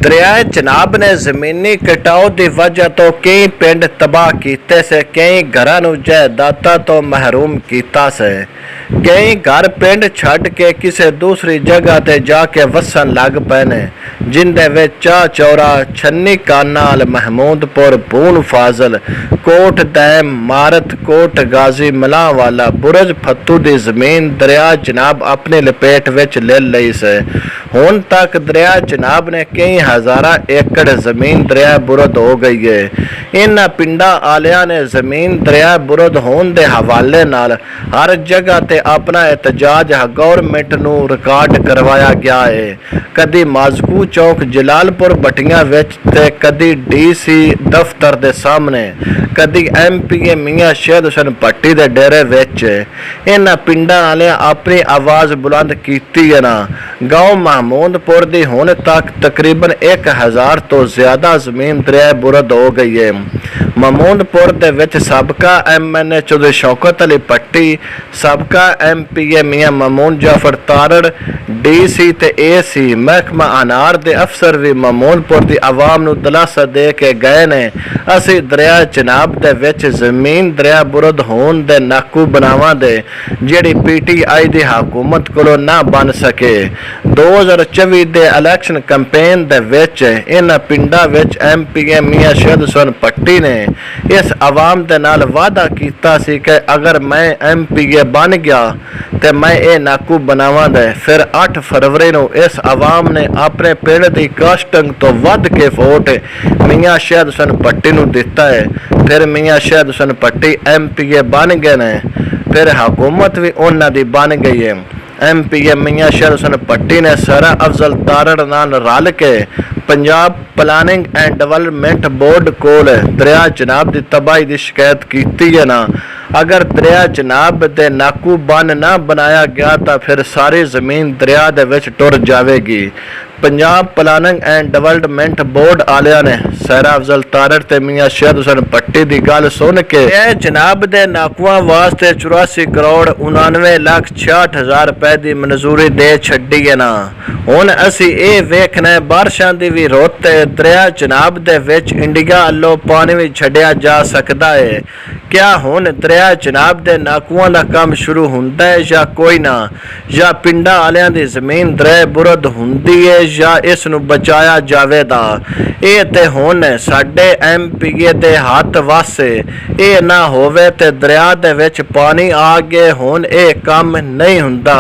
दरियाए चनाब ने जमीनी कटाव की वजह तो कई पिंड तबाह किए से, कई घरां नूं जायदादां तो महरूम किया से। कई घर पिंड छड्ड के किसी दूसरी जगह ते जाके वसन लग पे ने, जिंदे विच चाह चौरा, छन्नी कानाल, महमूदपुर, बून फाजल, कोट दैम, मारत कोट गाजी, मलांवाला, बुरज फत्तू की जमीन दरिया चनाब अपनी लपेट विच ले लई से। हुण तक दरिया चनाब ने कई हज़ारा एकड़ जमीन दरिया बुरद हो गई है। इन्हां पिंडां आलियां ने जमीन दरिया बुरद होने के हवाले नाल हर जगह ते अपना एहतजाज गौरमेंट नूं रिकॉर्ड करवाया गया है। कदी माजकू चौक जलालपुर भट्टियां विच ते कदी DC दफ्तर दे सामने, कदी MPA मियां शहीद हुसैन भट्टी दे डेरे विच। इन्हां पिंडां आलियां अपनी आवाज़ बुलंद कीती है ना। गांव महमूदपुर दी हुण तक तकरीबन 1000 तो ज़्यादा जमीन दरिया बुरद हो गई है। महमूदपुर दे विच सबका MNA चौधरी शौकत अली भट्टी, सबका MPA मियां मामून जाफर तारड़, DC ते AC महकमा अनार दे अफसर भी महमूदपुर दी आवाम नूं दिलासा दे के गए ने। असी दरिया चनाब दे विच जमीन दरिया बुरद होण दे नाकू बनावांगे, जिहड़ी PTI दी हुकूमत कोलों ना बन सके। 2024 दे इलैक्शन कैंपेन दे विच इन्हां पिंडां विच MPA मियां शहीद हुसैन भट्टी ने इस आवाम दे नाल वादा कीता सी कि अगर मैं MPA बन गया तो मैं ये नाकू बनावांगा। फिर 8 फरवरी नूं इस आवाम ने अपने पिंड दी कास्टिंग तो वध के वोट मियां शहीद हुसैन भट्टी नूं दिता है। फिर मियां शहीद हुसैन भट्टी MPA बन गए ने, फिर हुकूमत भी उन्हां दी बन गई है। MPA मियां शहीद हुसैन भट्टी ने सरा अफजल तारड़ नाल रल के Punjab planning and development board कोल दरिया चनाब की तबाही की शिकायत की है ना। अगर दरिया चनाब दे नाकू बन ना बनाया गया तो फिर सारी जमीन दरिया दे विच टुर जाएगी। Punjab planning and development board आलियां ने सरा अफजल तारड़ ते मियां शहीद हुसैन भट्टी की गल सुन के चनाब दे नाकुआं वास्ते 84 करोड़ 99,66,000 रुपए की मंजूरी दे छड्डी है ना। हुण असी ये वेखना बारिशां दी भी रुत दरिया चनाब दे विच इंडिया अल्लों पानी भी छड्डिया जा सकता है। क्या हुण दरिया चनाब दे नाकुआं दा काम शुरू हुंदा है या कोई ना, या पिंडां आलियां दी जमीन दरिया बुरद हुंदी है या इस नूं बचाया जावेगा। ये ते हुण साडे MPA दे हत्थ वासे ये ना होवे ते दरिया दे विच पानी आ गए हुण ये काम नहीं हुंदा।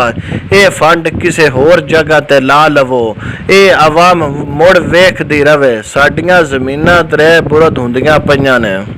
ये फंड किसी होर जगह ते ला लवो, ये आवाम मुड़ वेखदी रवे। साडियां जमीनां दरिया बुरद हुंदियां पईयां ने।